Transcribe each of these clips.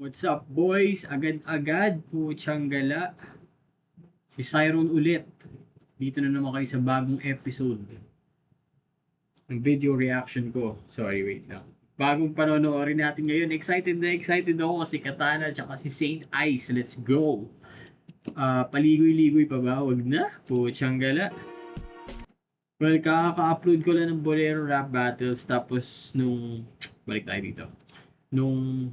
What's up, boys? Agad-agad, putyang gala. Si Cyron ulit. Dito na naman kayo sa bagong episode ng video reaction ko. Sorry, wait lang. Bagong panonoorin natin ngayon. Excited na excited ako kasi Katana at si Saint Ice. Let's go! Paligoy-ligoy pa ba? Wag na. Putyang gala. Well, kaka-upload ko lang ng Bolero Rap Battles tapos balik tayo dito. Nung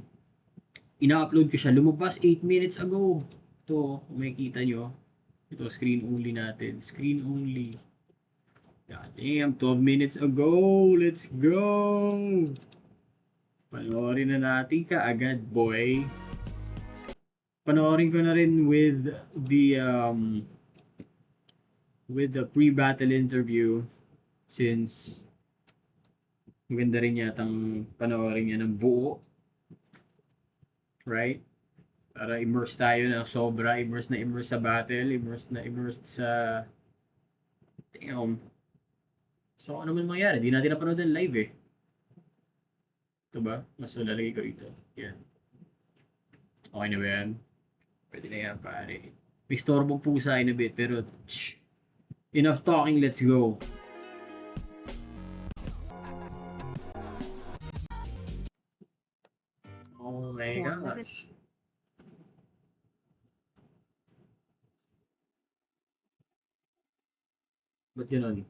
ina-upload ko siya, lumabas 8 minutes ago. Ito, kung makikita nyo. Ito, screen only natin. Screen only. God damn, 12 minutes ago. Let's go! Panoorin na natin kaagad, boy. Panoorin ko na rin with the pre-battle interview since maganda rin yatang panoorin niya ng buo. Right? Para immerse tayo na sobra, immerse sa battle, immerse sa damn. So ano naman mangyari? Di natin napanood ng live eh. Ito ba? Mas lalagay ko rito. Yan. Okay na ba yan? Pwede na yan pare. May storbong pusa in a bit pero enough talking, let's go. Oh my gosh. Ba't ganun?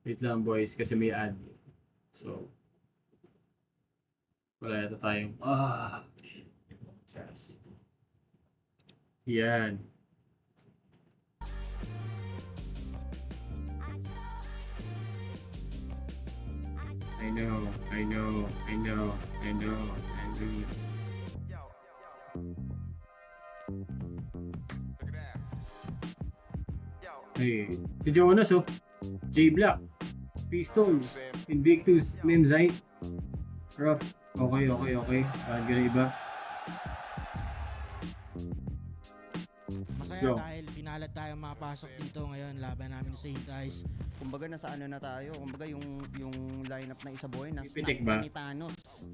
Wait lang boys, kasi may ad. So, wala yata tayong... Yan. I know. Hey, si Jonas oh. J Black. Pistol. Invictus. Memzite. Rough. Okay. Parang gano'n iba. Masaya Go. dahil pinalad tayo makapasok dito ngayon laban namin sa Saint Ice. Kumbaga nasa ano na tayo, kumbaga yung lineup na isa boy na Pipitik snap ba? ni Thanos.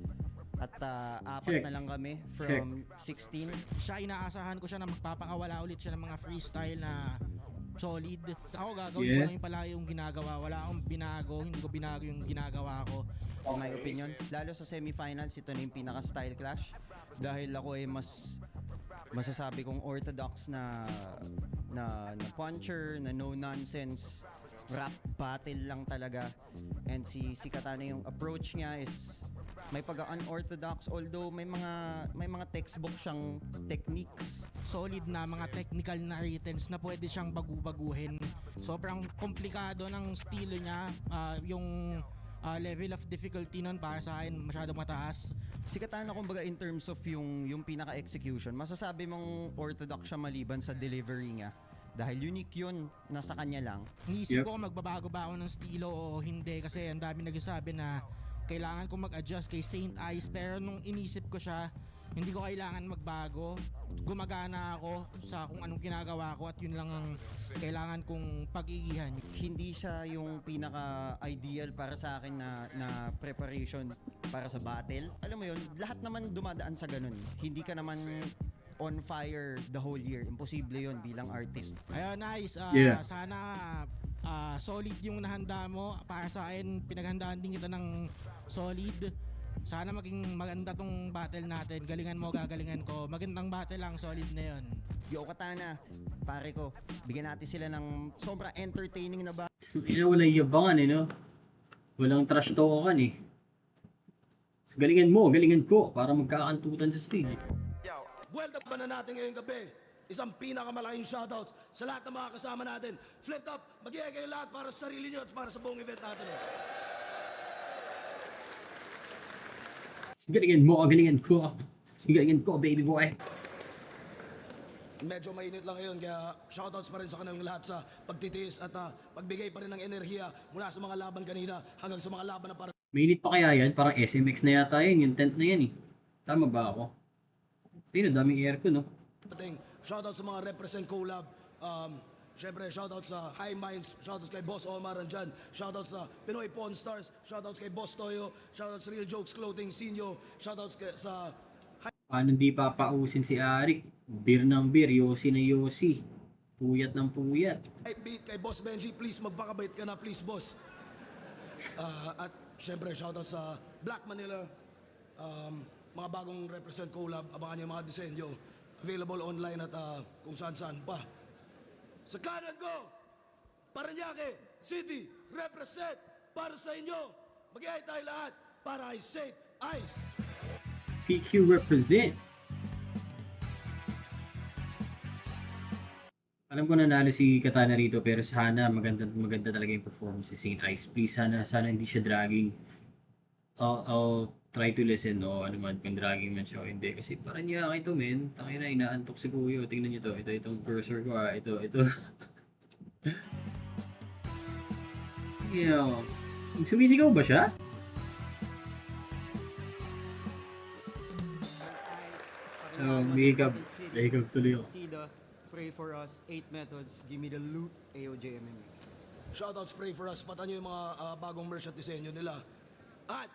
At Check. apat na lang kami from 16. Siya, inaasahan ko siya na magpapakawala ulit siya ng mga freestyle na solid. Ako gagawin ko Yeah. lang yung pala yung ginagawa. Wala akong binago, hindi ko binago yung ginagawa ko. In my opinion, lalo sa semifinals, ito na yung pinaka style clash. Dahil ako ay masasabi kong orthodox na puncher, na no nonsense rap battle lang talaga. And si Katana, yung approach niya is may pag-unorthodox, although may mga textbook siyang techniques. Solid na mga technical na writtens na pwede siyang bagu-baguhin. Sobrang komplikado ng estilo niya. Yung level of difficulty nun para sa akin masyado mataas. Si Katana kumbaga in terms of yung pinaka-execution, masasabi mong orthodox siya maliban sa delivery niya. Dahil unique yun, nasa kanya lang. Iniisip Yep. ko kung magbabago ba ako ng estilo o hindi kasi ang dami nagsasabi na kailangan kong mag-adjust kay Saint Ice, pero nung inisip ko siya, hindi ko kailangan magbago. Gumagana ako sa kung anong ginagawa ko at yun lang ang kailangan kong pag-iihan. Hindi siya yung pinaka-ideal para sa akin na preparation para sa battle. Alam mo yun, lahat naman dumadaan sa ganun. Hindi ka naman on fire the whole year. Imposible yun bilang artist. Ayun, nice. Yeah. Sana solid yung nahanda mo. Para sa akin, pinaghandaan din kita ng solid. Sana maging maganda tong battle natin. Galingan mo, gagalingan ko. Magandang battle lang, solid na yun. Yo Katana, pare ko, bigyan natin sila ng sobra entertaining na battle. Walang yabangan eh, no? Walang trash talkan eh. So, galingan mo, galingan ko para magkakantutan sa stage. Buwelta pa na natin ngayong gabi. Isang pinakamalaking shoutouts sa lahat ng mga kasama natin. Flip top, mag-iaya kayo lahat para sa sarili nyo at para sa buong event natin. Galingan mo, galingan ko. Galingan ko, baby boy. Medyo mainit lang ngayon kaya shoutouts pa rin sa kanilang lahat sa pagtitiis at pagbigay pa rin ng enerhiya mula sa mga laban kanina hanggang sa mga laban na para Mainit pa kaya yan? Parang SMX na yata yun, yung tent na yan eh. Tama ba ako? Ayun, daming aircon, no? ating shoutouts sa mga represent collab. Siyempre, shoutouts sa High Minds, shoutouts kay Boss Omar andyan, shoutouts sa Pinoy Pawn Stars, shoutouts kay Boss Toyo, shoutouts sa Real Jokes Clothing Sinyo, shoutouts sa Paano di papausin si Arik? Beer ng beer, Yossi na Yossi. Puyat ng puyat. Ay, beat kay Boss Benji, please magpakabait ka na, please, boss. At syempre, shoutout sa Black Manila. Mga bagong represent collab, abangan niyo yung mga disenyo. Available online at kung saan-saan pa. Sa kanan ko, Parañaque City, represent para sa inyo. Mag-iay tayo lahat para kay Saint Ice. PQ represent. Alam ko nanalo si Katana rito pero sana maganda talaga yung performance si Saint Ice. Please sana hindi siya dragging. I'll try to listen o ano man kung dragging man siya o hindi kasi parang niya ito men. Tangina inaantok si Kuya. Tingnan niyo to. Itong cursor ko Ito. Yo. Sumisigaw ba siya? Oh, hihikab tuloy ako. Sida, pray for us, 8 methods, give me the loot, AOJ MMA. Shoutouts, pray for us. Patan nyo yung mga bagong merch at disenyo nila. At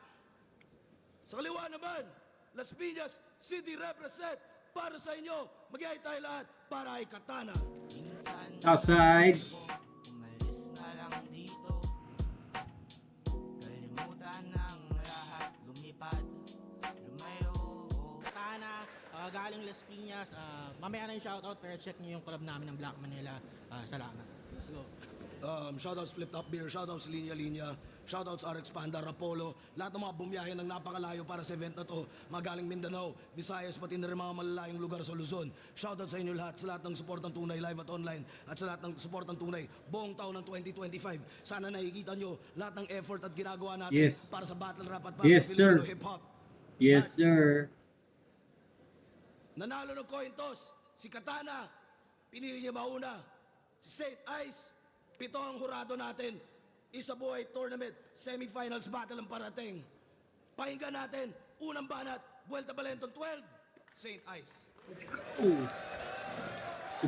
sa kaliwa naman, Las Piñas City represent para sa inyo. Mag-iay tayo lahat para kay Katana. Outside. Umalis na lang dito. Kalimutan ng lahat. Lumipad. Lumayo. Katana, galing Las Piñas. Mamaya na yung shoutout pero check nyo yung collab namin ng Black Manila. Salamat. Let's go. Shoutouts Flip Top Beer, shoutouts Linya Linya, shoutouts RX Panda, Rapolo, lahat ng mga bumiyahe ng napakalayo para sa event na to, magaling Mindanao, Visayas, pati na rin mga malalayong lugar sa Luzon. Shoutouts sa inyo lahat, sa lahat ng suportang tunay live at online, at sa lahat ng suportang tunay buong taon ng 2025. Sana nakikita nyo lahat ng effort at ginagawa natin Yes. para sa battle rap at para Yes, sa Filipino sir. hip-hop. Yes, sir. Nanalo ng coin toss, si Katana, pinili niya mauna. Si Saint Ice, 7 ang hurado natin. Isa buhay tournament, semifinals battle ang parating. Pakinggan natin, unang banat, Vuelta Balenton 12, Saint Ice. Let's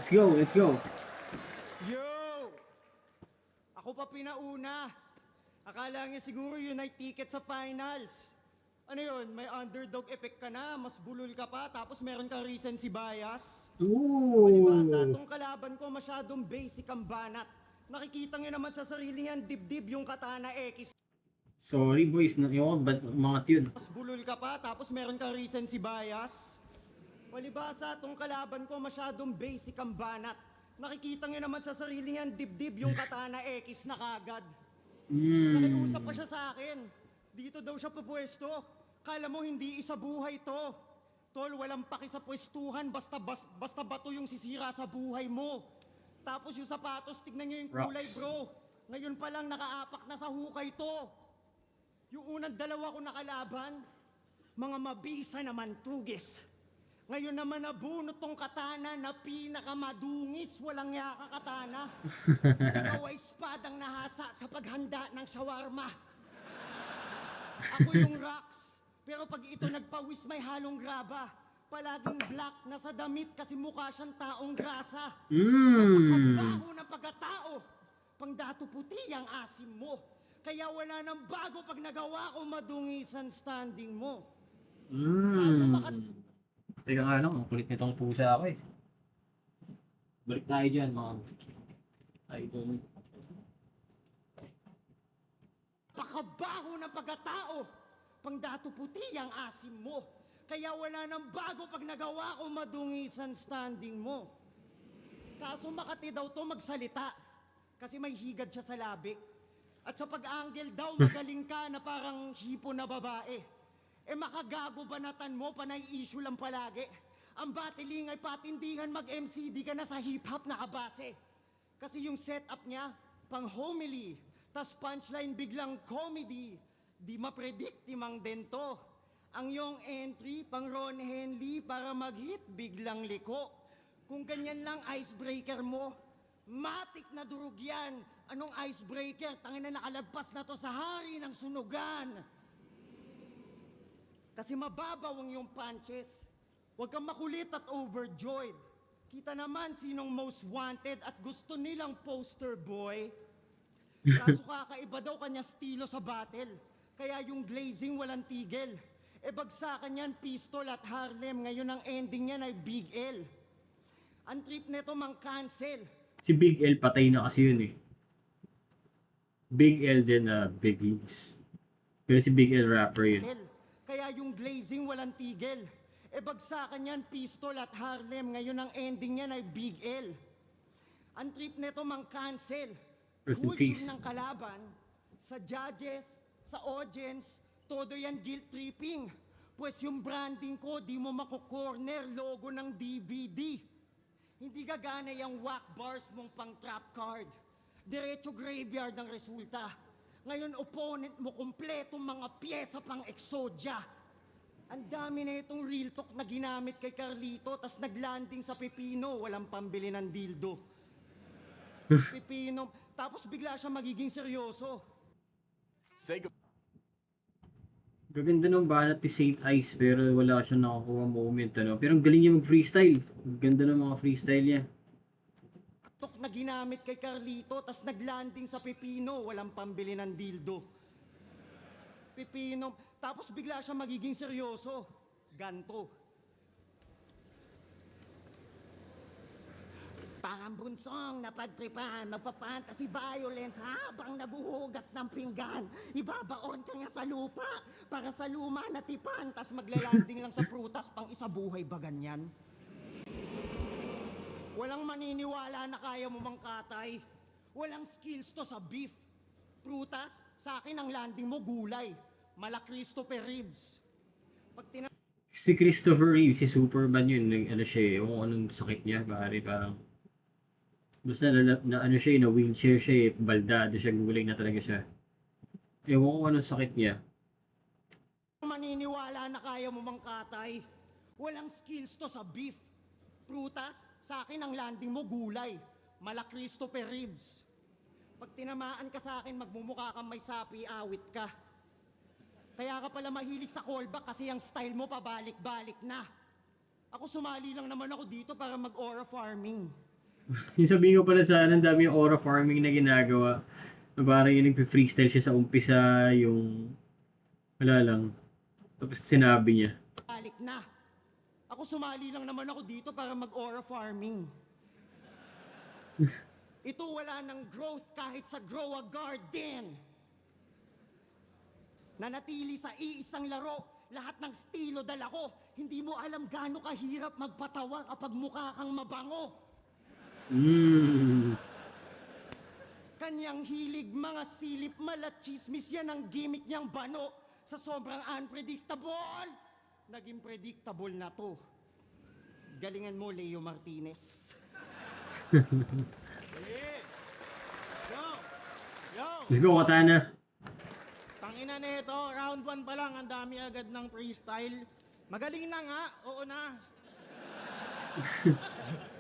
go. Let's go. Yo! Ako pa pinauna. Akala niya siguro yun ay ticket sa finals. Ano yun, may underdog effect ka na, mas bulol ka pa, tapos meron kang recency bias. Palibasa, Ooh. itong kalaban ko masyadong basic ang banat. Nakikita niyo naman sa sarili niyan, dibdib yung Katana X. Sorry boys, yung mga tune. Mas bulol ka pa, tapos meron kang recency bias. Palibasa, itong kalaban ko masyadong basic ang banat. Nakikita niyo naman sa sarili niyan, dibdib yung Katana X na kagad. Nakiusap pa siya sa akin. Dito daw siya pupwesto. Kala mo hindi isa buhay to. Tol, walang paki sa pwestuhan, basta bato yung sisira sa buhay mo. Tapos yung sapatos, tignan nyo yung kulay, Rocks. bro. Ngayon pa lang nakaapak na sa hukay to. Yung unang dalawa ko nakalaban, mga mabisa naman tugis. Ngayon naman nabunot tong Katana na pinakamadungis, walang yaka Katana. Ikaw ay espadang nahasa sa paghanda ng shawarma. Ako yung rocks, pero pag ito nagpawis may halong graba. Palaging black na sa damit kasi mukha siyang taong grasa. Napakabaho ng pagkatao. Pangdato puti ang asim mo. Kaya wala nang bago pag nagawa ko madungisan standing mo. Teka nga lang, ang kulit nitong pusa ako eh. Balik tayo dyan mga idol. Pakabaho ng pagkatao. Pangdato puti ang asim mo. Kaya wala nang bago pag nagawa ko madungisan standing mo. Kaso Makati daw to magsalita. Kasi may higad siya sa labi. At sa pag-angle daw magaling ka na parang hipo na babae. Makagago banatan mo, panay issue lang palagi. Ang battling ay patindihan mag-MCD ka na sa hip-hop na kabase. Kasi yung setup niya, pang homily, tas punchline biglang comedy. Di mapredict timang dento. Ang yung entry, pang Ron Henley, para mag-hit, biglang liko. Kung ganyan lang icebreaker mo, matik na durug yan. Anong icebreaker? Tangina nakalagpas na to sa hari ng sunugan. Kasi mababaw ang yung punches. Huwag kang makulit at overjoyed. Kita naman sinong most wanted at gusto nilang poster boy. Kaso kakaiba daw kanya stilo sa battle. Kaya yung glazing walang tigil. bagsakan yan, Pistol at Harlem. Ngayon ang ending niyan ay Big L. Ang trip nito mang cancel. Si Big L patay na kasi yun eh. Big L din na Big Loose. Pero si Big L rapper yun. Kaya yung glazing walang tigil. Bagsakan yan, Pistol at Harlem. Ngayon ang ending niyan ay Big L. Ang trip nito mang cancel. Rest in Culture peace. ng kalaban, sa judges, sa audience, todo yan guilt tripping. Pues yung branding ko, di mo mako-corner logo ng DVD. Hindi gagana yung whack bars mong pang trap card. Diretso graveyard ang resulta. Ngayon opponent mo kumpletong mga pyesa pang Exodia. Ang dami na itong real talk na ginamit kay Carlito tas naglanding sa Pipino, walang pambili ng dildo. Pipino, tapos bigla siya magiging seryoso. Gaganda ng banat ni Saint Ice pero wala siyang nakakuha moment ano. Pero ang galing niya mag-freestyle. Ang ganda ng mga freestyle niya. Tok na ginamit kay Carlito tas naglanding sa Pipino, walang pambili ng dildo. Pipino, tapos bigla siya magiging seryoso. Ganto. Parang bunsong napadtripan, magpapantasy violence habang naguhugas ng pinggan. Ibabaon ka nga sa lupa para sa luma na tipan, tas maglalanding lang sa prutas pang isa buhay ba ganyan? Walang maniniwala na kaya mo mangkatay. Walang skills to sa beef. Prutas, sa akin ang landing mo gulay. Mala Christopher Reeves. Pag Si Christopher Reeve, si Superman yun. Ano siya eh. Kung anong sakit niya. Parang basta na ano siya eh. Na wheelchair siya eh. Baldado siya. Gulay na talaga siya. Ewan ko anong sakit niya. maniniwala na kaya mo mangkatay. Walang skills to sa beef. Prutas, sa akin ang landing mo gulay. Mala Christopher Reeves. Pag tinamaan ka sa akin, magmumukha kang may sapi, awit ka. Kaya ka pala mahilig sa callback kasi ang style mo pabalik-balik na. Ako sumali lang naman ako dito para mag-aura farming. Yung sabihin ko pala sa ang dami yung aura farming na ginagawa. Na parang yung nagpe-freestyle siya sa umpisa, yung wala lang. Tapos sinabi niya. Balik na. Ako sumali lang naman ako dito para mag-aura farming. Ito wala ng growth kahit sa grow a garden. Nanatili sa iisang laro, lahat ng estilo dala ko. Hindi mo alam gaano kahirap magpatawa kapag mukha kang mabango. Kanyang hilig, mga silip, malat, chismis, yan ang gimmick niyang bano. Sa sobrang unpredictable, naging predictable na to. Galingan mo, Leo Martinez. Let's go, Katana. Tangina nito, round 1 pa lang, ang dami agad ng freestyle. Magaling na nga, oo na.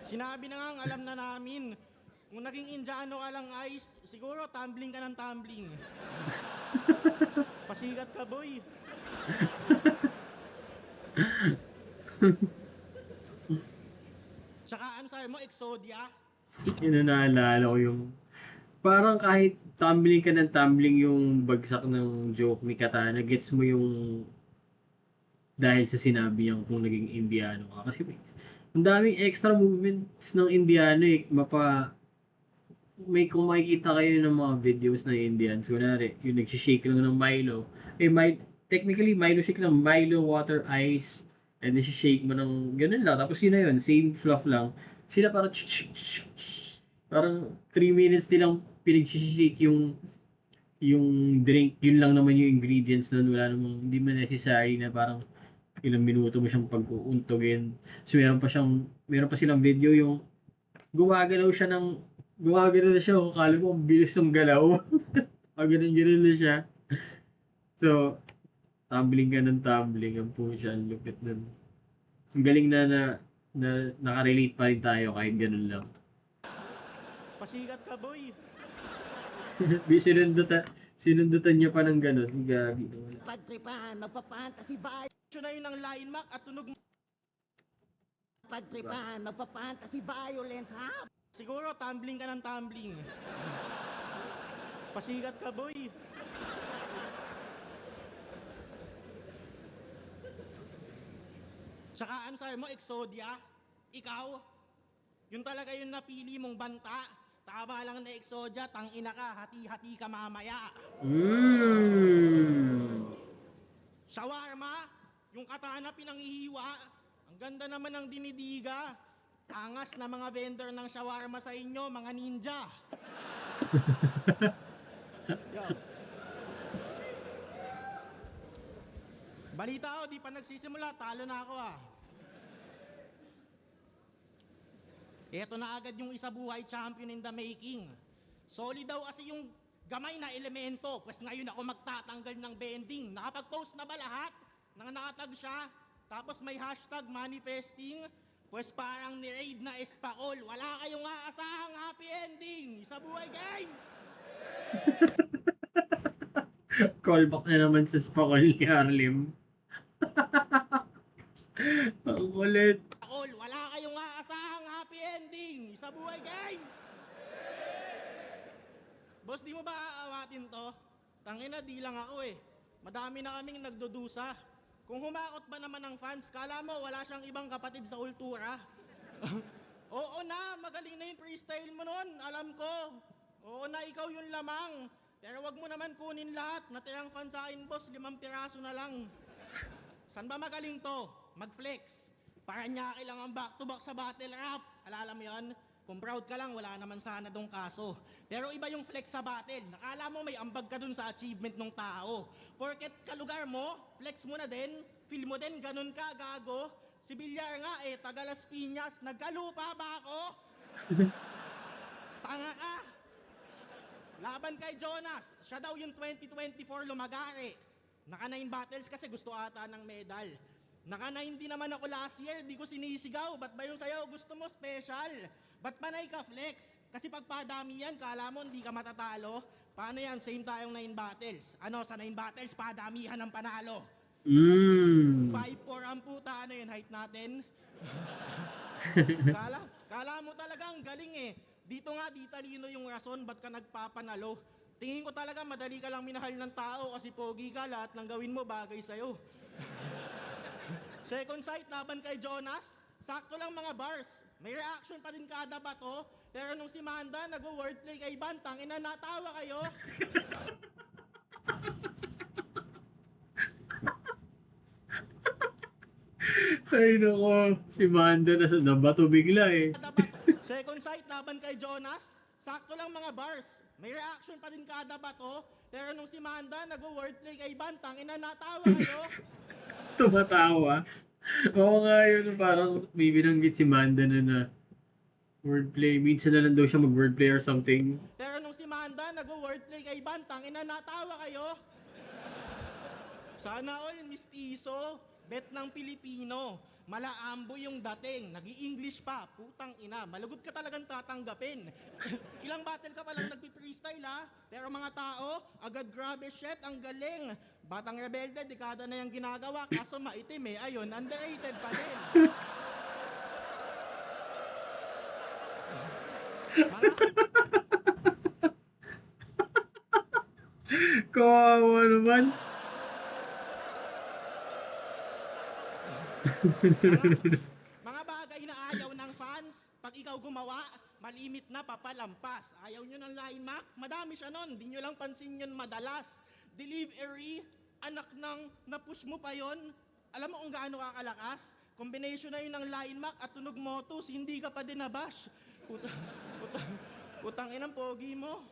Sinabi na nga, ang alam na namin. Kung naging Indiano ka lang, Ice, siguro tumbling ka ng tumbling. Pasikat ka, boy. Tsaka ano sabi mo, Exodia? Yun na naalala ko yung parang kahit tumbling ka ng tumbling yung bagsak ng joke ni Katana, gets mo yung dahil sa sinabi niyang kung naging Indiano ka. Kasi ang daming extra movements ng Indiano eh. Kung makikita kayo ng mga videos ng Indians, kunwari, yung nagsishake lang ng Milo. Technically, Milo shake lang. Milo, water, ice, and then shake mo ng ganun lang. Tapos yun na yun, same fluff lang. Sila parang 3 minutes nilang pinag-shake yung drink. Yun lang naman yung ingredients nun. Wala namang, hindi man necessary na parang ilang minuto mo siyang pag-uuntogin. So meron pa silang video yung gumagalaw na siya, kala mo ang bilis ng galaw. Ganun na siya. So, tumbling ka ng tumbling, ang po siya, ang lupit nun. Ang galing na nakarelate pa rin tayo kahit ganun lang. Pasikat ka, boy. Sinundutan niya pa ng ganun. Gagi. Padtripan, magpapantasy ba? Siya na yun ang line mark at tunog mo. Padtripan, magpapantasy violence, ha? Siguro tumbling ka ng tumbling. Pasikat ka, boy. Tsaka ano sabi mo, Exodia? Ikaw? Yun talaga yung napili mong banta? Tama lang na Exodia, tangina ka, hati-hati ka mamaya. Shawarma? Yung katana pinanghihiwa? Ang ganda naman ng dinidiga. Angas na mga vendor ng shawarma sa inyo, mga ninja. Yo. Balita di pa nagsisimula, talo na ako Eto na agad yung isa buhay champion in the making. Solid daw kasi yung gamay na elemento, pues ngayon ako magtatanggal ng bending. Nakapag-post na ba lahat? Nang nakatag siya, tapos may hashtag manifesting, pues parang ni-raid na espakol. Wala kayong aasahang happy ending sa buhay game! Callback na naman sa Spakol ni Harlem. Ang kulit. All, wala kayong aasahang happy ending sa buhay game! Boss, di mo ba aawatin to? Tangina, di lang ako Madami na kaming nagdudusa. Kung humakot ba naman ng fans, kala mo wala siyang ibang kapatid sa kultura? Oo na, magaling na yung freestyle mo nun, alam ko. Oo na, ikaw yung lamang. Pero wag mo naman kunin lahat. Natirang fan sa akin, boss, 5 piraso na lang. San ba magaling to? Mag-flex. Paranaque lang ang back-to-back sa battle rap. Alala mo yun? Kung proud ka lang, wala naman sana dong kaso. Pero iba yung flex sa battle. Nakala mo may ambag ka dun sa achievement ng tao. Porket kalugar mo, flex mo na din, feel mo din, ganun ka, gago. Si Villar nga taga Las Piñas, nagkalupa ba ako? Tanga ka. Laban kay Jonas, siya daw yung 2024 lumagari. Naka 9 battles kasi gusto ata ng medal. Naka 9 din naman ako last year, di ko sinisigaw. Ba't ba yung sayo gusto mo special? Ba't panay ka flex? Kasi pag padami yan, kala mo hindi ka matatalo. Paano yan? Same tayong 9 battles. Ano, sa 9 battles, padamihan ang panalo. 5'4" ang puta, ano yun, height natin? Kala mo talagang galing Dito nga, di talino yung rason, ba't ka nagpapanalo? Tingin ko talaga madali ka lang minahal ng tao kasi pogi ka, lahat ng gawin mo bagay sa'yo. Second sight, laban kay Jonas. Sakto lang mga bars. May reaction pa din kada bato. Pero nung si Manda nag-wordplay kay Bantang, natawa kayo. Ay nako, si Manda na bato bigla Kada bato. Second sight, laban kay Jonas. Sakto lang mga bars. May reaction pa din kada bato. Pero nung si Manda nag-wordplay kay Bantang, natawa kayo. Tumatawa. Oo nga yun, parang may binanggit si Manda na wordplay. Minsan na lang daw siya mag-wordplay or something. Pero nung si Manda nag-wordplay kay Bantang, natawa kayo. Sana all mistiso, bet ng Pilipino. Malaambo yung dating, nag-i-English pa, putang ina, malugod ka talagang tatanggapin. Ilang battle ka palang nagpi-freestyle pero mga tao, agad grabe shit, ang galing. Batang rebelde, dekada na yung ginagawa, kaso maitim ayun, underrated pa din. Kawawa naman. Mga bagay na ayaw ng fans, pag ikaw gumawa, malimit na papalampas. Ayaw nyo ng line mark, madami siya nun, di nyo lang pansin yun madalas. Delivery, anak ng napush mo pa yon. Alam mo kung gaano kakalakas? Combination na yun ng line mark at tunog motos, hindi ka pa din nabash. Putang inang pogi mo.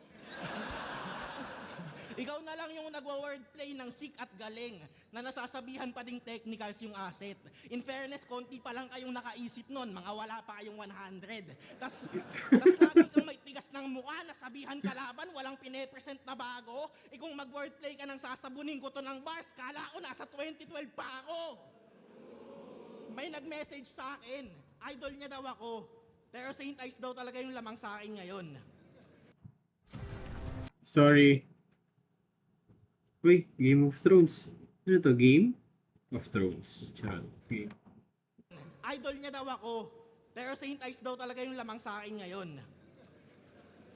Ikaw na lang yung nagwa-wordplay ng sick at galing na nasasabihan pa ding technicals yung asset. In fairness, konti pa lang kayong nakaisip nun, mga wala pa kayong 100. Tas lagi kang may tigas ng mukha, nasabihan kalaban, walang pine-present na bago. Kung mag-wordplay ka ng sasabunin ko to ng bars, kala ko nasa 2012 pa ako. May nag-message sa akin, idol niya daw ako. Pero Saint Ice daw talaga yung lamang sa akin ngayon. Sorry. Wait, Game of Thrones. Ano to? Game of Thrones. Charot. Okay. Idol niya daw ako. Pero Saint Ice daw talaga yung lamang sa akin ngayon.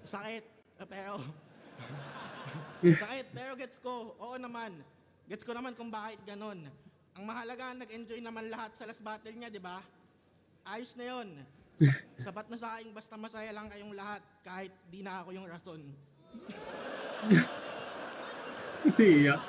Sakit. Pero... sakit. Pero gets ko. Oo naman. Gets ko naman kung bakit ganon. Ang mahalaga, nag-enjoy naman lahat sa last battle niya, di ba? Ayos na yun. Sapat na sa akin, basta masaya lang kayong lahat, kahit di na ako yung rason. Umiiyak.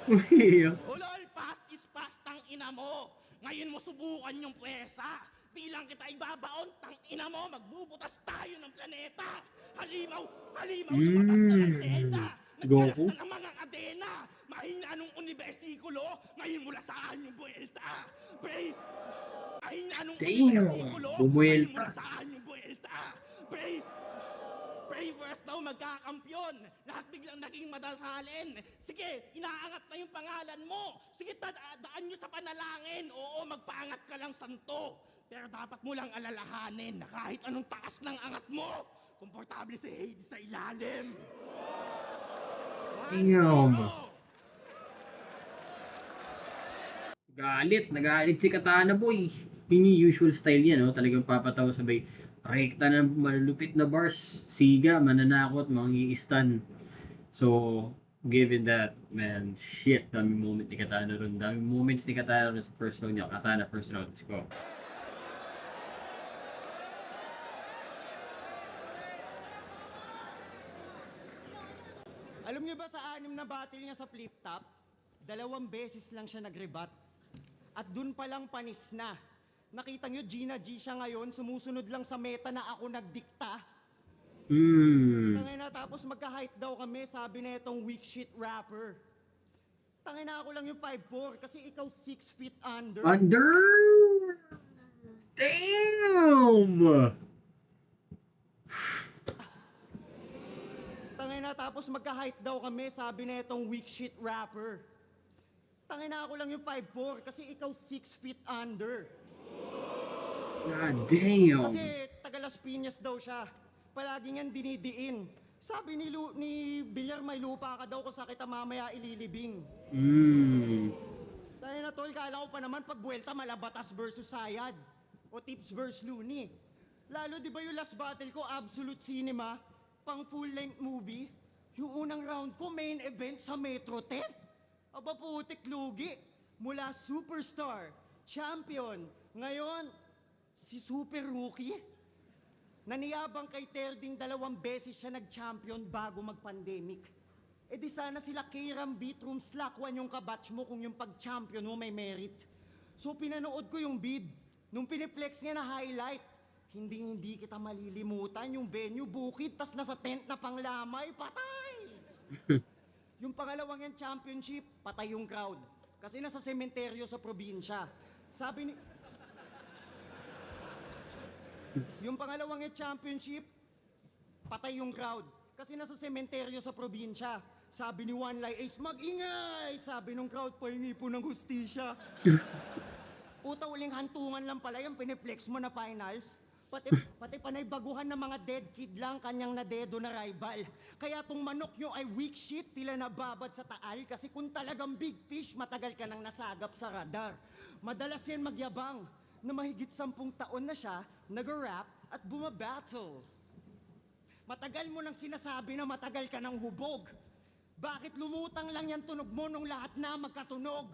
Umiiyak. Ulol, past is past, tang ina mo. Ngayon mo subukan yung pwesa. Bilang kita ibabaon, tang ina mo, magbubutas tayo ng planeta. Halimaw, lumabas ka ng Zelda. Nagkalas Goku? ka ng mga kadena. Mahina nung unibersikulo, ngayon mula saan yung buwelta. Pre, mahina nung Damn, unibersikulo, ngayon bumuelta. mula saan yung buwelta. Pre, Bravers daw magkakampyon. Lahat biglang naging madasalin. Sige, inaangat na yung pangalan mo. Sige, daan nyo sa panalangin. Oo, magpaangat ka lang santo. Pero dapat mo lang alalahanin na kahit anong taas ng angat mo, komportable si Hades sa ilalim. Damn. Nagalit si Katana Boy. Yung usual style yan, no? Talagang papatawa sabay rekta na malulupit na bars. Siga, mananakot, mangi-stun. So, given that, man, shit, dami moment ni Katana ron. Dami moments ni Katana ron sa first round niya. Katana first round, let's go. Alam niyo ba sa 6 na battle niya sa flip top, 2 beses lang siya nag-rebut. At dun pa lang panis na. Nakita niyo, Gina G siya ngayon, sumusunod lang sa meta na ako nagdikta. Tangina, tapos magka-height daw kami, sabi na itong weak shit rapper. Tangina, ako lang yung 5'4", kasi ikaw 6 feet under. Under! Damn! Tangina, tapos magka-height daw kami, sabi na itong weak shit rapper. Tangina, ako lang yung 5'4", kasi ikaw 6 feet under. God damn! Kasi taga Las Piñas daw siya. Palagi niyang dinidiin. Sabi ni Villar, may lupa ka daw kung sa kita mamaya ililibing. Tayo na tol, kala ko pa naman pag buwelta Malabatas versus Sayad. O Tips versus Looney. Lalo di ba yung last battle ko, Absolute Cinema, pang full-length movie? Yung unang round ko, main event sa Metro 10. Aba putik lugi. Mula superstar, champion, ngayon, si Super Rookie. Naniyabang kay Terding 2 beses siya nag-champion bago mag-pandemic. E di sana sila Kairam, Vitrum, Slakwan yung kabatch mo kung yung pag-champion mo may merit. So pinanood ko yung bid. Nung piniplex niya na highlight, hindi kita malilimutan yung venue, bukid, tas nasa tent na panglamay, patay! Yung pangalawang yan championship, patay yung crowd. Kasi nasa sementeryo sa probinsya. Sabi ni... Yung pangalawang championship, patay yung crowd. Kasi nasa sementeryo sa probinsya. Sabi ni One Lie Ace, mag-ingay! Sabi nung crowd, pahingi po ng hustisya. Puta, uling hantungan lang pala yung piniplex mo na finals. Pati panay baguhan ng mga dead kid lang kanyang nadedo na rival. Kaya tong manok nyo ay weak shit, tila nababad sa taal. Kasi kung talagang big fish, matagal ka nang nasagap sa radar. Madalas yan magyabang na mahigit 10 taon na siya, nag-rap at bumabattle. Matagal mo nang sinasabi na matagal ka nang hubog. Bakit lumutang lang yan tunog mo nung lahat na magkatunog?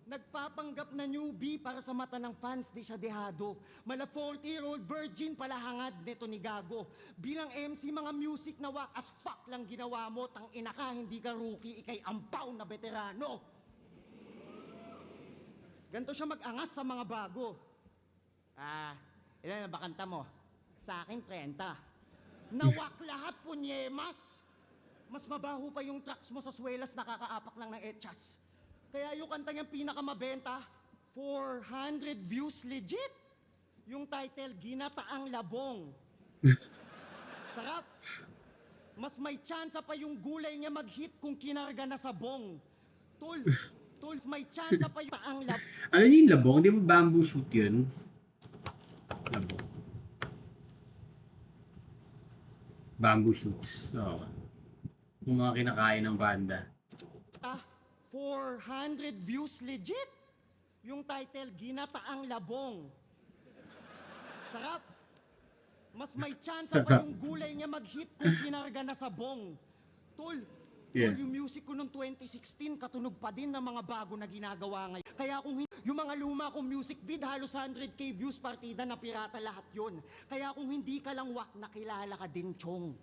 Nagpapanggap na newbie para sa mata ng fans, di siya dehado. Mala 40-year-old virgin pala hangad neto ni Gago. Bilang MC, mga music na wak as fuck lang ginawa mo. Tang ina ka, hindi ka rookie, ikay ampaw na veterano. Ganto siya mag-angas sa mga bago. Ilan na ba kanta mo? Sa akin, 30. Nawak lahat, punyemas. Mas mabaho pa yung tracks mo sa swelas, nakakaapak lang ng etchas. Kaya yung kanta niyang pinakamabenta, 400 views legit. Yung title, Ginataang Labong. Sarap. Mas may tsansa pa yung gulay niya mag-hit kung kinarga na sa bong. Tools, may tsansa pa yung taang labong. Ano yung labong? Di ba bamboo shoot yun? Labong. Bamboo shoots. Oo. Yung mga kinakain ng banda. 400 views legit. Yung title, Ginataang Labong. Sarap. Mas may tsansa pa yung gulay niya mag-hit kung kinarga na sa bong. Yeah. Tol, yung music ko noong 2016, katunog pa din ng mga bago na ginagawa ngayon. Kaya kung yung mga luma kong music vid, halos 100k views partida na pirata lahat yon. Kaya kung hindi ka lang wak, nakilala ka din, Chong.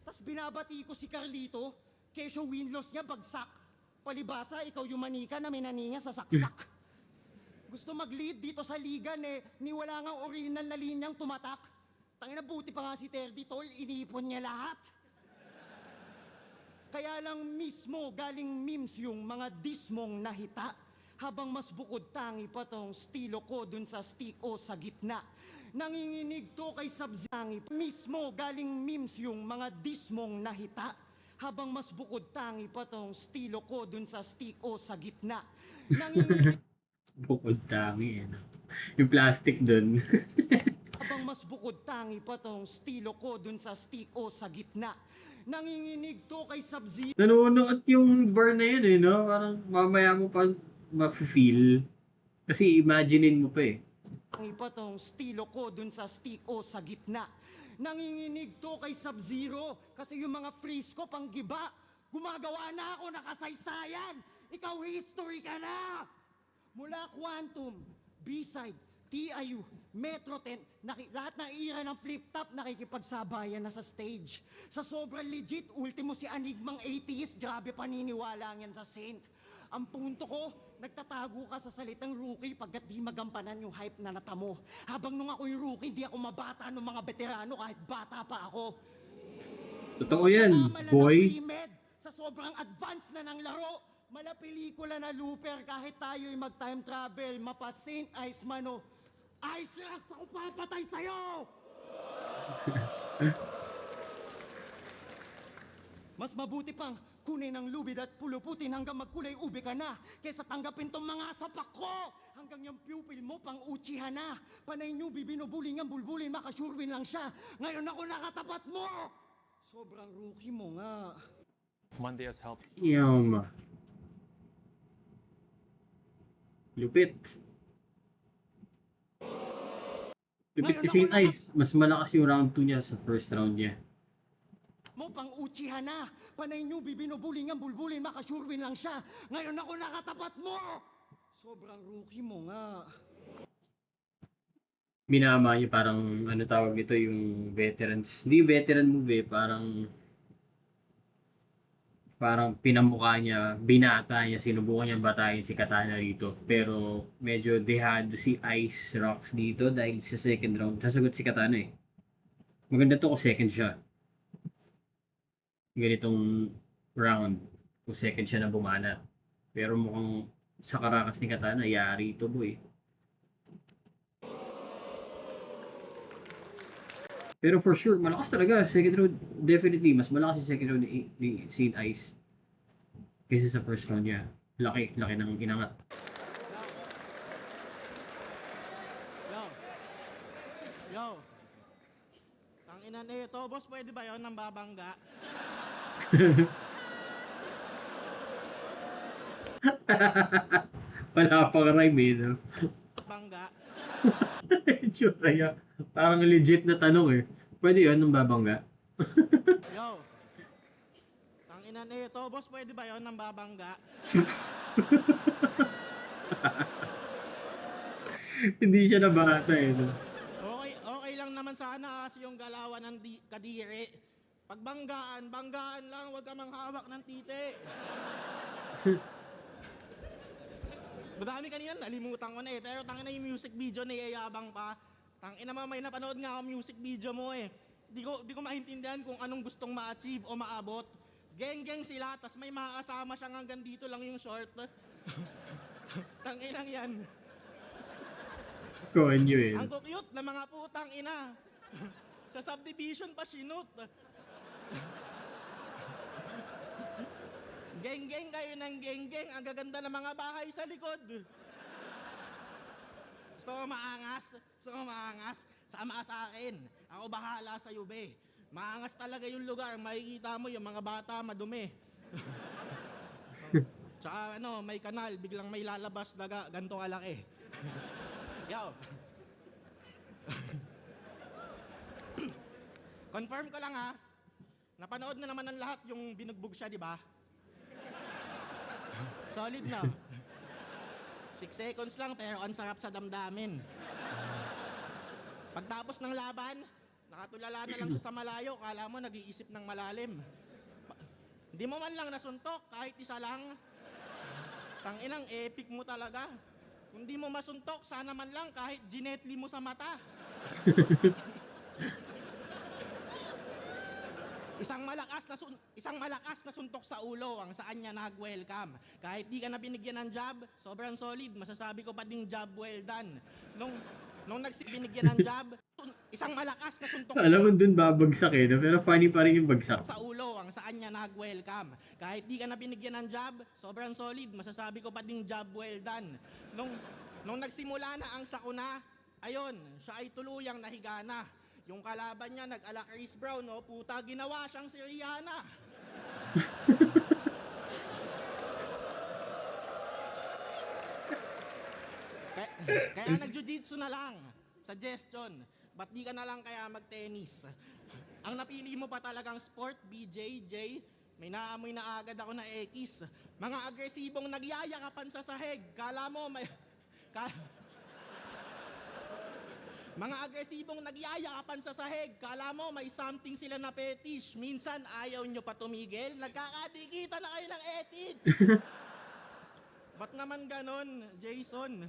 Tapos binabati ko si Carlito, kesyo win-loss niya bagsak. Palibasa, ikaw yung manika na minaniya sa saksak. Gusto mag-lead dito sa liga, ni wala nga original na linyang tumatak. Tangina, buti pa nga si Terdy, tol, inipon niya lahat. Kaya lang mismo galing memes yung mga dismong nahita. Habang mas bukod tangi pa tong stilo ko dun sa stick o sa gitna. Nanginginig to kay Sabzangi. Mismo galing memes yung mga dismong nahita. Habang mas bukod tangi pa tong stilo ko dun sa stick o sa gitna. Nanginginig Bukod tangi, no? Yung plastic dun. habang mas bukod tangi pa tong stilo ko dun sa stick o sa gitna. Nanginginig to kay Sub-Zero. Nanunuot yung bar na yun, eh, no? Parang mamaya mo pa ma-feel. Kasi imaginein mo pa, eh. Tangi pa tong stilo ko dun sa stick o sa gitna. Nanginginig to kay Sub-Zero. Kasi yung mga freeze ko pang giba. Gumagawa na ako nakasaysayan. Ikaw history ka na. Mula Quantum, B-Side, TIU, Metro 10, lahat na ira ng flip-top nakikipagsabayan na sa stage. Sa sobrang legit, ultimo si Anigmang atheist, grabe paniniwala yan sa Saint. Ang punto ko, nagtatago ka sa salitang rookie pagkat di magampanan yung hype na natamo. Habang nung ako'y rookie, di ako mabata ng mga veterano kahit bata pa ako. Totoo yan, Namamala ng boy. pre-med sa sobrang advance na ng laro. Mala pelikula na looper kahit tayo'y mag-time travel, mapa Saint Ice Mano. Ice Rocks ako papatay sa'yo! Mas mabuti pang kunin ang lubid at puluputin hanggang magkulay ube ka na kaysa tanggapin tong mga sapak ko hanggang yung pupil mo pang uchihan na. Panay newbie binubuling ang bulbulin, makasurwin lang siya. Ngayon ako nakatapat mo! Sobrang rookie mo nga. Monday has helped. Yung lupit. Lupit Ngayon si Saint ako na- Ice. Mas malakas yung round 2 niya sa first round niya. Mo pang uchihan na. Panay newbie binubuling ang bulbulin, makasurwin lang siya. Ngayon ako nakatapat mo! Sobrang rookie mo nga. Minama niya parang, ano tawag ito, yung veterans. Hindi veteran movie, parang pinamukha niya, binata niya, sinubukan niyang batayin si Katana dito. Pero medyo dehado si Ice Rocks dito dahil sa second round. Sasagot si Katana, eh. Maganda to kung second siya. Ganitong round. Kung second siya na bumana. Pero mukhang sa karakas ni Katana, yari ito, boy. Pero for sure, malakas talaga. Second round, definitely. Mas malakas yung second round ni Saint Ice. Kaysa sa first round niya. Laki ng inangat. Yo. Tanginan ito, boss, pwede ba yun ng babangga? Wala pang rhyme, eh, no? Bangga. Tsura niya. Parang legit na tanong, eh. Pwede yun ng babangga? Yo. Tanginan ito, boss, pwede ba yun ng babangga? Hindi siya nabata, eh, no? Okay lang naman sana kasi yung galawan ng kadiri. Pag banggaan lang, huwag ka manghawak ng titi. Madami kanina, nalimutan ko na eh. Pero tangina yung music video na iyayabang pa. Tangina mo, may napanood nga ako music video mo eh. Di ko maintindihan kung anong gustong ma-achieve o maabot. Geng-geng sila, tas may makakasama siyang hanggang dito lang yung short. Tanginang yan. Konyo, eh. Ang cute na mga putang ina. Sa subdivision pa sinut. Geng-geng kayo ng geng-geng. Ang gaganda ng mga bahay sa likod. Gusto mo maangas? Sama ka sa akin. Ako bahala sa be. Maangas talaga yung lugar. Makikita mo yung mga bata madumi. Tsaka may kanal. Biglang may lalabas daga. Ganto kalaki. Yo. Confirm ko lang ha. Napanood na naman ng lahat yung binugbog siya, di ba? Solid na. 6 seconds lang pero ang sarap sa damdamin. Pagtapos ng laban, nakatulala na lang siya sa malayo, kala mo nag-iisip ng malalim. Hindi mo man lang nasuntok kahit isa lang. Tanginang epic mo talaga. Kung di mo masuntok, sana man lang kahit ginetli mo sa mata. Isang malakas na suntok sa ulo ang saan niya nag-welcome. Kahit di ka na binigyan ng job, sobrang solid. Masasabi ko pa ding job well done. Nung binigyan ng job, isang malakas na suntok Alam mo dun babagsak eh, no? Pero funny pa rin yung bagsak. sa ulo ang saan niya nag-welcome. Kahit di ka na binigyan ng job, sobrang solid. Masasabi ko pa ding job well done. Nung nagsimula na ang sakuna, ayun, siya ay tuluyang nahiga na. Yung kalaban niya nag-ala Chris Brown, no? Puta, ginawa siyang si Rihanna. Kaya nag-jiu-jitsu na lang. Suggestion, ba't di ka na lang kaya mag-tennis? Ang napili mo pa talagang sport, BJJ, may naamoy na agad ako na X. Mga agresibong nagyayakapan sa sahig. Kala mo may... Mga agresibong nagyayakapan sa sahig. Kala mo may something sila na fetish. Minsan ayaw nyo pa tumigil. Nagkakadikita na kayo ng ethics. Ba't naman ganon, Jason?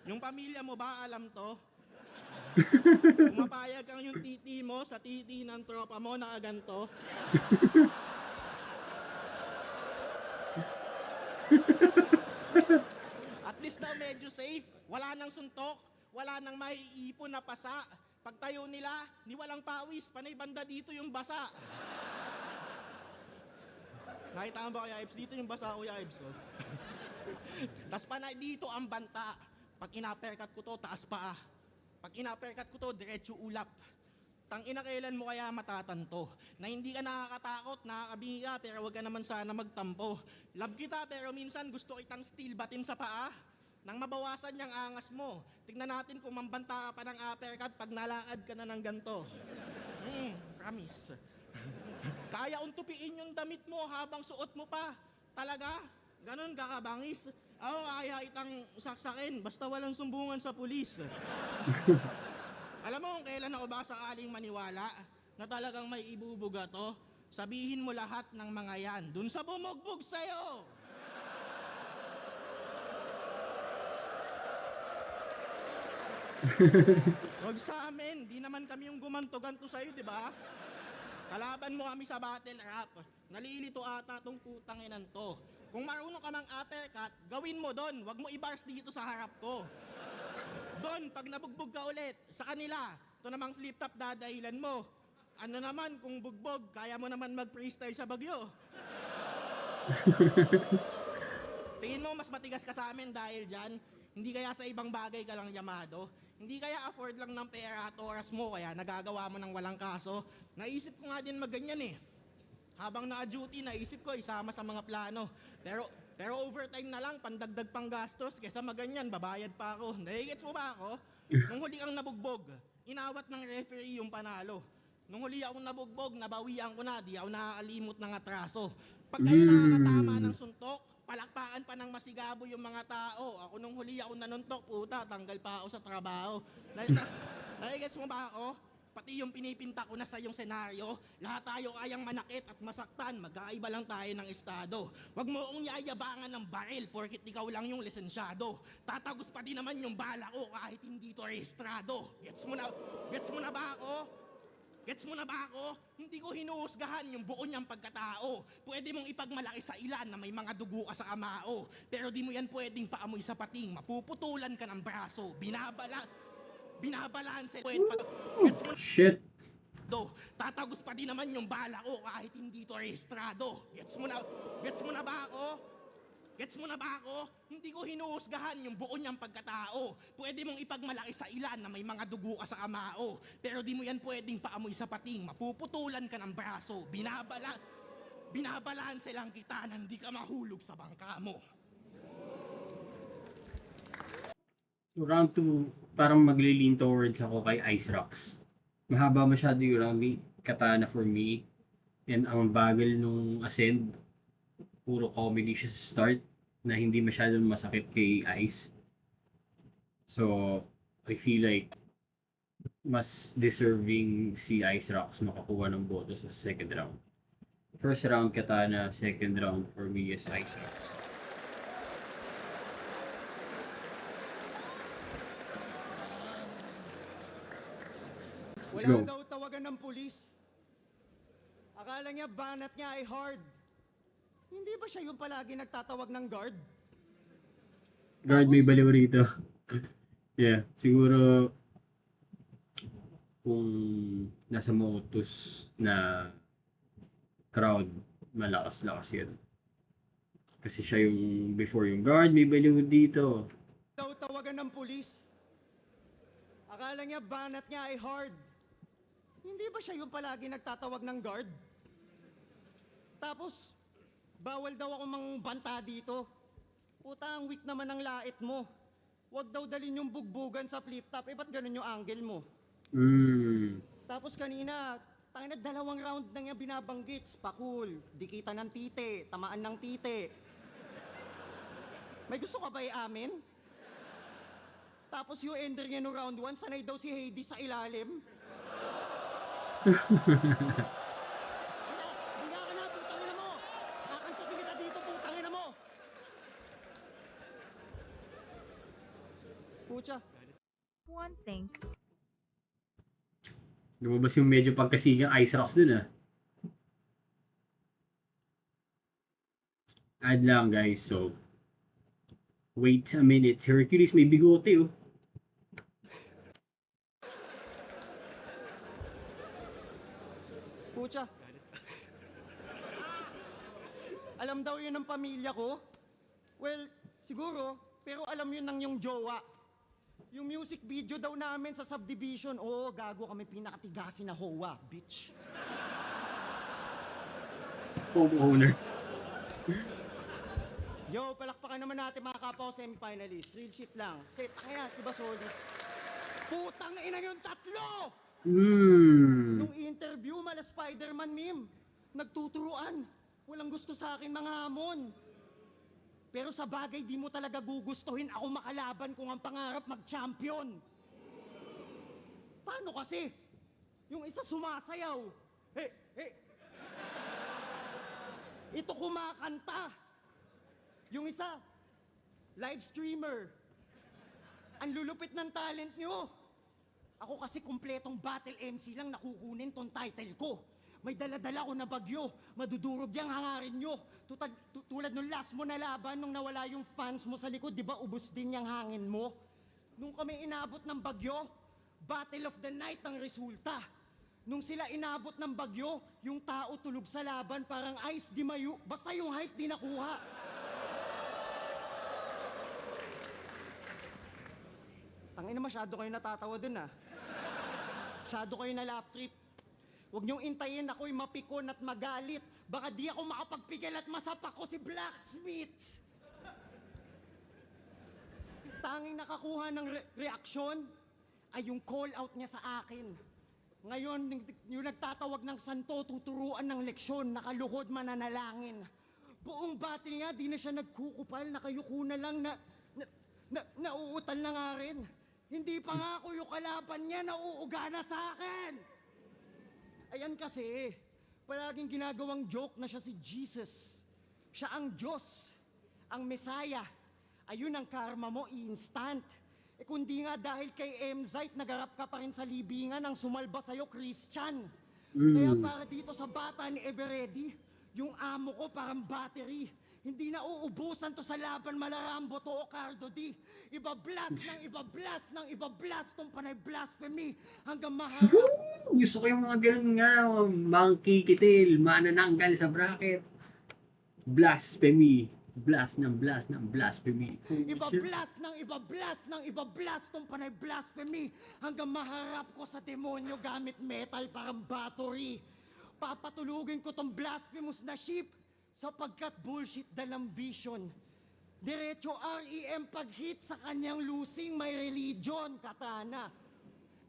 Yung pamilya mo ba alam to? Pumapayag kang yung titi mo sa titi ng tropa mo na ganto. At least daw medyo safe. Wala nang suntok. Wala nang maiipon na pasa. Pagtayo nila, ni walang pawis. Panay banda dito yung basa. Nakita mo ba Kuya Ibs? Dito yung basa Kuya Ibs. Oh. Tas panay dito ang banta. Pag ina-uppercut ko to, taas paa. Pag ina-uppercut ko to, diretso ulap. Tangina kailan mo kaya matatanto? Na hindi ka nakakatakot, nakakabingi ka, pero wag ka naman sana magtampo. Love kita, pero minsan gusto kitang steel batin sa paa. Nang mabawasan niyang angas mo. Tignan natin kung mambanta ka pa ng uppercut pag nalakad ka na ng ganto. Promise. Kaya untupiin yung damit mo habang suot mo pa. Talaga? Ganon kakabangis. Ako kaya itang saksakin basta walang sumbungan sa pulis. Alam mo kung kailan ako ba sakaling maniwala na talagang may ibubuga to? Sabihin mo lahat ng mga yan dun sa bumugbog sa'yo. Wag sa amin, di naman kami yung gumanto-ganto sa'yo, di ba? Kalaban mo kami sa battle rap. Nalilito ata tong putang inan to. Kung marunong ka mang uppercut, gawin mo doon. Wag mo i-bars dito sa harap ko. Doon, pag nabugbog ka ulit, sa kanila, ito namang flip top dadahilan mo. Ano naman, kung bugbog, kaya mo naman mag-freestyle sa Bagyo. Tingin mo mas matigas ka sa amin dahil dyan? Hindi kaya sa ibang bagay ka lang yamado? Hindi kaya afford lang ng pera at oras mo kaya nagagawa mo ng walang kaso? Naisip ko nga din magganyan eh. Habang naka-duty, naisip ko isama sa mga plano. Pero overtime na lang, pandagdag pang gastos. Kesa maganyan, babayad pa ako. Nahigits mo ba ako? Nung huli kang nabugbog, inawat ng referee yung panalo. Nung huli akong nabugbog, nabawian ko na, di ako nakakalimot ng atraso. Pag kayo nakakatama ng suntok, palakpakan pa ng masigabo yung mga tao. Ako nung huli ako nanuntok, puta, tanggal pa ako sa trabaho. Nahigits mo ba ako? Pati yung pinipinta ko na sa yung senaryo, lahat tayo kayang manakit at masaktan, magkaiba lang tayo ng estado. Huwag mo akong yayabangan ng baril porkit ikaw lang yung lisensyado. Tatagos pa din naman yung bala ko kahit hindi to rehistrado. Gets mo na ba ako? Gets mo na ba ako? Hindi ko hinuhusgahan yung buo niyang pagkatao. Pwede mong ipagmalaki sa ilan na may mga dugo ka sa kamao. Pero di mo yan pwedeng paamoy sa pating, mapuputulan ka ng braso. Binabalanse. Shit. Tatagos pa din naman yung bala ko kahit hindi to rehistrado. Gets mo na ba ako? Gets mo na ba ako? Hindi ko hinuhusgahan yung buo niyang pagkatao. Pwede mong ipagmalaki sa ilan na may mga dugo ka sa kamao. Pero di mo yan pwedeng paamoy sa pating, mapuputulan ka ng braso. Binabalanse lang kita na hindi ka mahulog sa bangka mo. So round 2, parang magli-lean towards ako kay Ice Rocks. Mahaba masyado yung round ni Katana for me. And ang bagal nung ascend. puro comedy siya sa start na hindi masyadong masakit kay Ice. So, I feel like mas deserving si Ice Rocks makakuha ng boto sa second round. First round Katana, second round for me is Ice Rocks. Let's Wala go. daw tawagan ng pulis. Akala niya banat niya ay hard. Hindi ba siya yung palagi nagtatawag ng guard? Guard, may baliw rito. Yeah, siguro kung nasa Motus na crowd, malakas-lakas yun. Kasi siya yung before yung guard, may baliw dito. Daw tawagan ng pulis. Akala niya banat niya ay hard. Hindi ba siya yung palagi nagtatawag ng guard? Tapos, bawal daw ako mangbanta dito. Puta, ang weak naman ng lait mo. Huwag daw dalhin yung bugbugan sa flip-top. Eh, ba't ganun yung angle mo? Tapos kanina, tangina 2 round na niya binabanggit. Pakul, dikita ng tite, tamaan ng tite. May gusto ka ba i-amin? Tapos yung ender niya no round 1, sanay daw si Hades sa ilalim. Biga ka na, putang ina mo! Kakantukin kita dito, putang ina mo! Pucha. One thinks. Lumabas yung medyo pagkasigang Ice Rocks dun ah. Add lang guys, so wait a minute. Si Hercules may bigote oh. Pucha. Alam daw yun ng pamilya ko? Well, siguro, pero alam yun ng yung jowa. Yung music video daw namin sa Subdivision, oo, gago kami pinakatigasin na hoa, bitch. Homeowner. Yo, palakpakan naman natin mga kapwa ko semifinalist. Real shit lang. Kasi, tangina, diba solid? Putang ina yung tatlo! Nung interview, mala Spider-Man meme. Nagtuturuan. Walang gusto sa akin mga hamon. Pero sa bagay, di mo talaga gugustuhin ako makalaban kung ang pangarap mag-champion. Paano kasi? Yung isa sumasayaw. Ito kumakanta. Yung isa, live streamer. Ang lulupit ng talent nyo. Ako kasi kumpletong battle MC lang nakukunin tong title ko. May dala-dala ko na bagyo. Madudurog yung hangarin nyo. Tulad nung last mo na laban, nung nawala yung fans mo sa likod, di ba ubos din yung hangin mo? Nung kami inabot ng bagyo, Battle of the Night ang resulta. Nung sila inabot ng bagyo, yung tao tulog sa laban parang ice di mayu. Basta yung hype di nakuha. Tangina, masyado kayo natatawa dun ah. Masyado kayo na laugh trip. Huwag niyong intayin ako'y mapikon at magalit. Baka di ako makapagpigil at masapak ko si Blacksmith. Tanging nakakuha ng reaksyon ay yung call out niya sa akin. Ngayon, yung nagtatawag ng santo, tuturuan ng leksyon, nakaluhod mananalangin. Buong battle nga, di na siya nagkukupal, nakayuko na lang nauutal na nga rin. Hindi pa nga ako yung kalaban niya, nauuga na sa akin. Ayan kasi, palaging ginagawang joke na siya si Jesus. Siya ang Diyos, ang Messiah. Ayun ang karma mo, instant. Eh kundi nga dahil kay Emzite, nagarap ka pa rin sa libingan ang sumalba sa'yo, Christian. Kaya para dito sa bata ni Everready, yung amo ko parang battery. Hindi na uubusan to sa laban Malarambo to o Cardo D. Ibablast tong panay blasphemy hanggang maharap. Gusto ko yung mga ganun nga, mangkikitil, manananggal sa bracket. Blasphemy. Blast ng blasphemy. Ibablast tong panay blasphemy hanggang maharap ko sa demonyo gamit metal parang battery. Papatulugin ko tong blasphemous na ship sapagkat bullshit dalang vision. Diretso REM pag-hit sa kanyang losing may religion, Katana.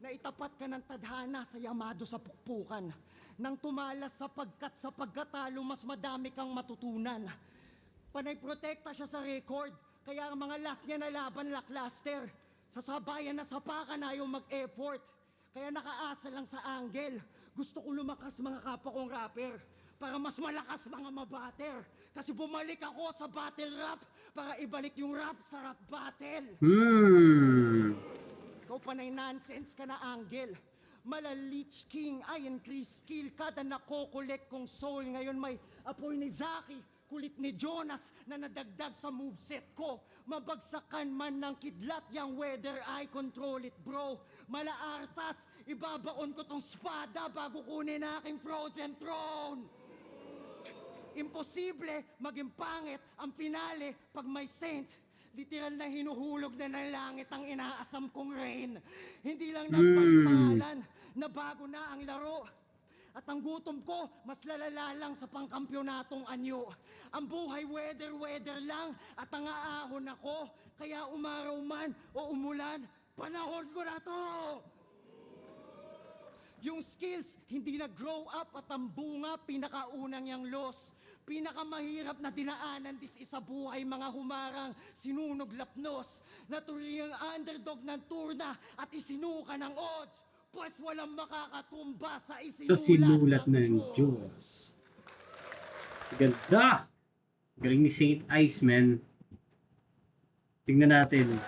Naitapat ka ng tadhana sa Yamado sa pukpukan. Nang tumalas sapagkat sa pagkatalo mas madami kang matutunan. Panay protekta siya sa record. Kaya ang mga last niya na laban lackluster. Sa sabayan na sapakan ayaw mag-effort. Kaya nakaasa lang sa angle. Gusto ko lumakas mga kapwa kong rapper. Para mas malakas mga mabatter. Kasi bumalik ako sa battle rap. Para ibalik yung rap sa rap battle. Ikaw panay nonsense ka na angle. Mala Lich King, Iron Chris Skill. Kada nakokolek kong soul. Ngayon may apoy ni Zaki. Kulit ni Jonas na nadagdag sa moveset ko. Mabagsakan man ng kidlat yang weather, I control it bro. Mala Artas, ibabaon ko tong spada bago kunin aking frozen throne. Imposible maging pangit ang pinali pag may saint. Literal na hinuhulog na ng langit ang inaasam kong rain. Hindi lang nagpalipalan na bago na ang laro. At ang gutom ko, mas lalala lang sa pangkampyonatong anyo. Ang buhay weather lang at ang aahon ako. Kaya umaraw man o umulan, panahon ko na to! Yung skills, hindi nag-grow up at ang bunga, pinakaunang yang loss. Pinakamahirap na dinaanan dis isa buhay mga humarang sinunog lapnos. Naturi ang underdog ng turna at isinuka ng odds. Pues walang makakatumba sa Sa sinulat ng Diyos. Ganda! Galing ni Saint Ice, man. Tingnan natin.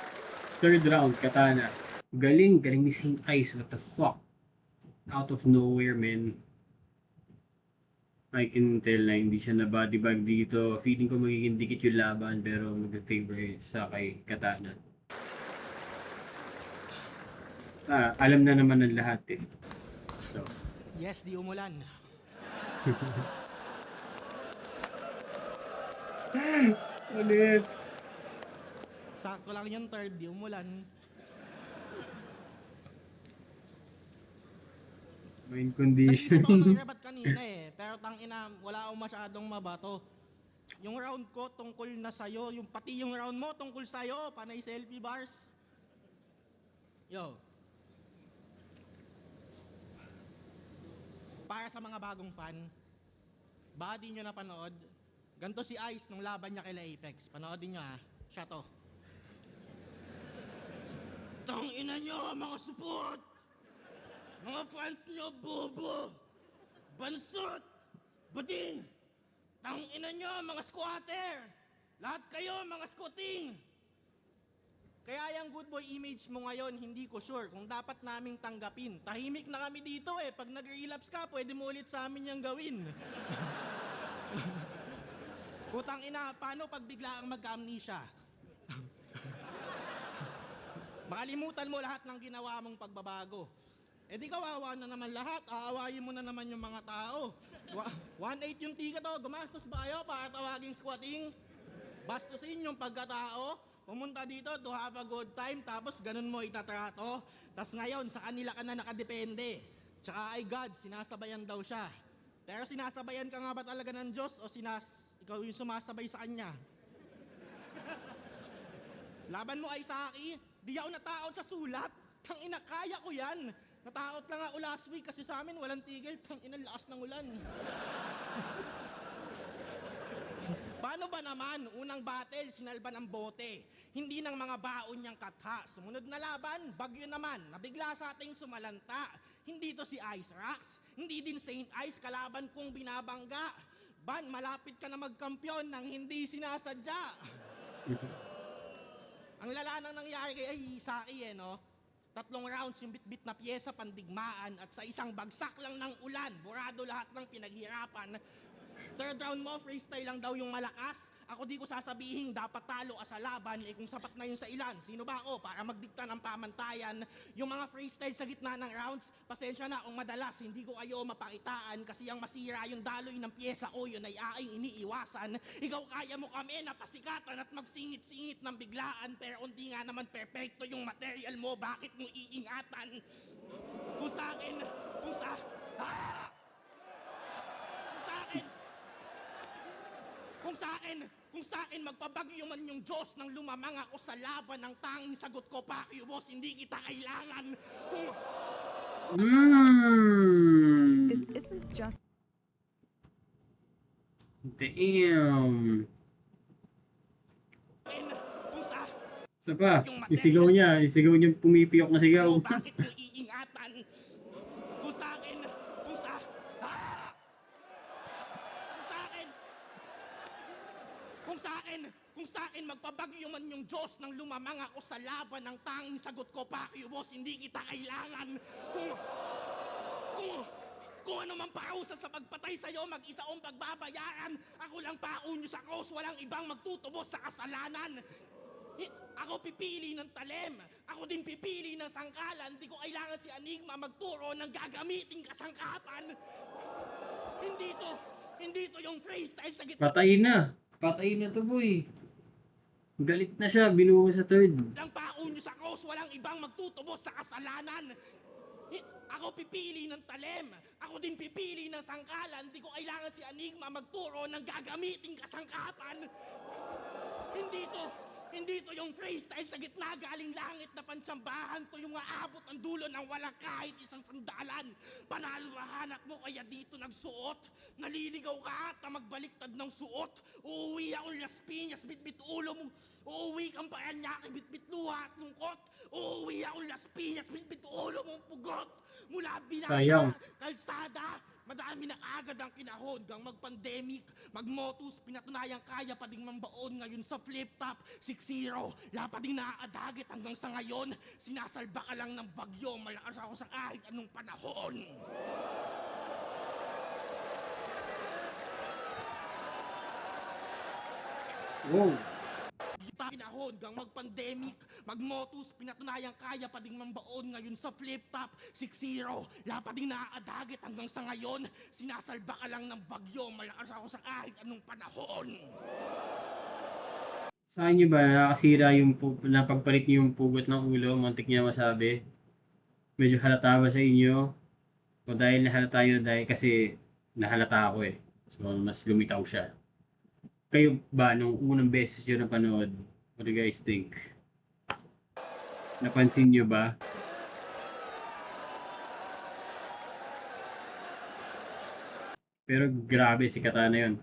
Third round, Katana. Galing ni Saint Ice. What the fuck? Out of nowhere, man. I can tell na hindi siya na body bag dito. Feeling ko magiging dikit yung laban pero mag-favor sa kay Katana. Alam na naman ng lahat eh. So, Yes, di umulan. ulit. Sakto lang yung third, di umulan. Mind Nag-isip ako ng condition. rebat kanina eh. Pero tangina, wala akong masyadong mabato. Yung round ko tungkol na sa'yo. Yung pati yung round mo tungkol sa'yo. Panay selfie bars. Yo. Para sa mga bagong fan, baka di nyo napanood, ganito si Ice nung laban niya kay Apex. Panoodin nyo siya to. Tangina nyo mga support! Mga fans nyo, bobo! Bansot! Bading! Tangina nyo mga squatter! Lahat kayo mga squatting! Kaya yung good boy image mo ngayon, hindi ko sure kung dapat naming tanggapin. Tahimik na kami dito eh. Pag nag-relapse ka, pwede mo ulit sa amin yung gawin. Putang ina, paano pag bigla ang magka-amnesia? Makalimutan mo lahat ng ginawa mong pagbabago. Eh di kawawa na naman lahat, aawayin mo na naman yung mga tao. 1.8 yung ticket to, gumastos ba kayo para tawaging squatting? Bastusin yung pagkatao, pumunta dito to have a good time, tapos ganun mo itatrato. Tapos ngayon, sa kanila ka na nakadepende. Tsaka ay God, sinasabayan daw siya. Pero sinasabayan ka nga ba talaga ng Diyos o ikaw yung sumasabay sa Kanya? Laban mo ay Saki, di ako nataot sa sulat. Tangina, kaya ko yan. Nataot lang ako last week kasi sa amin walang tigil. Tangina, lakas ng ulan. Paano ba naman? Unang battle, sinalba ng bote. Hindi ng mga baon niyang katha. Sumunod na laban, bagyo naman. Nabigla sa ating sumalanta. Hindi to si Ice Rocks. Hindi din Saint Ice, kalaban kong binabangga. Ban, malapit ka na magkampyon nang hindi sinasadya. Ang lala nang nangyari kay Saki eh, no? 3 rounds yung bit-bit na pyesa pandigmaan at sa isang bagsak lang ng ulan, burado lahat ng pinaghirapan. Third round mo, freestyle lang daw yung malakas. Ako di ko sasabihin dapat talo ka sa laban, eh kung sapat na yun sa ilan. Sino ba ako para magdikta ng pamantayan? Yung mga freestyle sa gitna ng rounds, pasensya na kung madalas hindi ko kayo mapakitaan kasi ang masira yung daloy ng pyesa ko, yun ay aking iniiwasan. Ikaw kaya mo kami napasikatan at magsingit-singit ng biglaan, pero hindi nga naman perfecto yung material mo, bakit mo iingatan? Kung sa akin, kung sa akin magpabagyo man yung Diyos nang lumamang ako sa laban, ang tanging sagot ko, Pacquiao boss, hindi kita kailangan. Kung This isn't just Damn. akin, Isa pa, yung sigaw niya pumipiyok na sigaw. bakit mo iingatan? Kung sa akin, kung sa... Ah! Kung sa akin, kung sa akin magpabagyo man yung Diyos nang lumamang ako sa laban, ang tanging sagot ko, Pacquiao Boss, hindi kita kailangan. Kung ano man pausa sa pagpatay sa'yo, mag-isa kong pagbabayaran. Ako lang paunyo sa cross, walang ibang magtutubos sa kasalanan. Ako pipili ng talem. Ako din pipili ng sangkalan. Di ko kailangan si Enigma magturo ng gagamiting kasangkapan. Hindi to yung freestyle sa gitna. Patay na to boy. Galit na siya, binuho sa third. Lang paunyo sa cross, walang ibang magtutubos sa kasalanan. Ako pipili ng talem. Ako din pipili ng sangkalan. Di ko kailangan si Enigma magturo ng gagamiting kasangkapan. Hindi to yung freestyle sa gitna galing langit na pantsambahan. To yung aabot ang dulo ng walang kahit isang sandalan. Panalo hanap mo kaya dito nagsuot. Naliligaw ka at na magbaliktad ng suot. Uuwi ako Las Piñas, bitbit ulo mo. Uuwi kang Paranaque, bitbit luha at lungkot. Uuwi ako Las Piñas, bitbit ulo mong pugot. Mula Sayang. Binata, kalsada, madami na agad ang kinahon hanggang mag-pandemic. Mag-motus, pinatunayang kaya pa ding mambaon. Ngayon sa flip-top, 6-0, lapa ding naaadagit hanggang sa ngayon. Sinasalba ka lang ng bagyo, malakas ako sa kahit anong panahon. Wow. Pinahon hanggang mag-pandemic, mag-motus, pinatunayang kaya pa ding mambaon. Ngayon sa flip-top, 6-0, lapa ding naaadagit hanggang sa ngayon. Sinasalba ka lang ng bagyo, malakas ako sa kahit anong panahon. Sa inyo ba nakasira yung napagpalit niyo yung pugot ng ulo, muntik niya masabi? Medyo halata ba sa inyo? O dahil nahalata yun, dahil kasi nahalata ako eh. So mas lumitaw siya. Kayo ba nung unang beses yun napanood? What do you guys think? Napansin niyo ba? Pero grabe si Katana yun.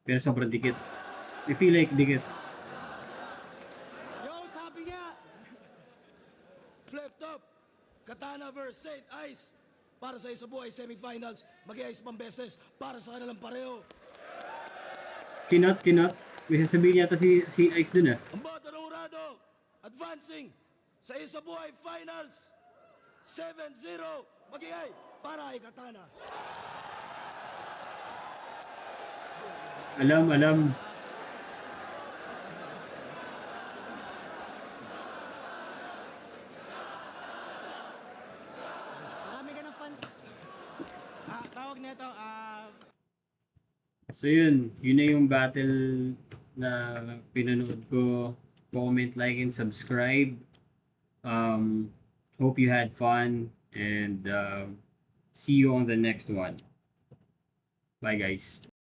Pero sobrang dikit. I feel like dikit. Yo, sabi nga! Flip top, Katana versus Saint Ice. Para sa isa buhay semifinals, mag-i-ice pang beses para sa kanilang pareho. Kinot. May sasabihin yata si Ice dun ah. Ang Bata ng Urado, advancing sa isa buhay finals. 7-0, mag-i-ay para kay Katana. Alam. Marami ka ng fans. Tawag nito, So yun na yung battle na pinanood ko. Comment, like, and subscribe. Hope you had fun and see you on the next one. Bye guys.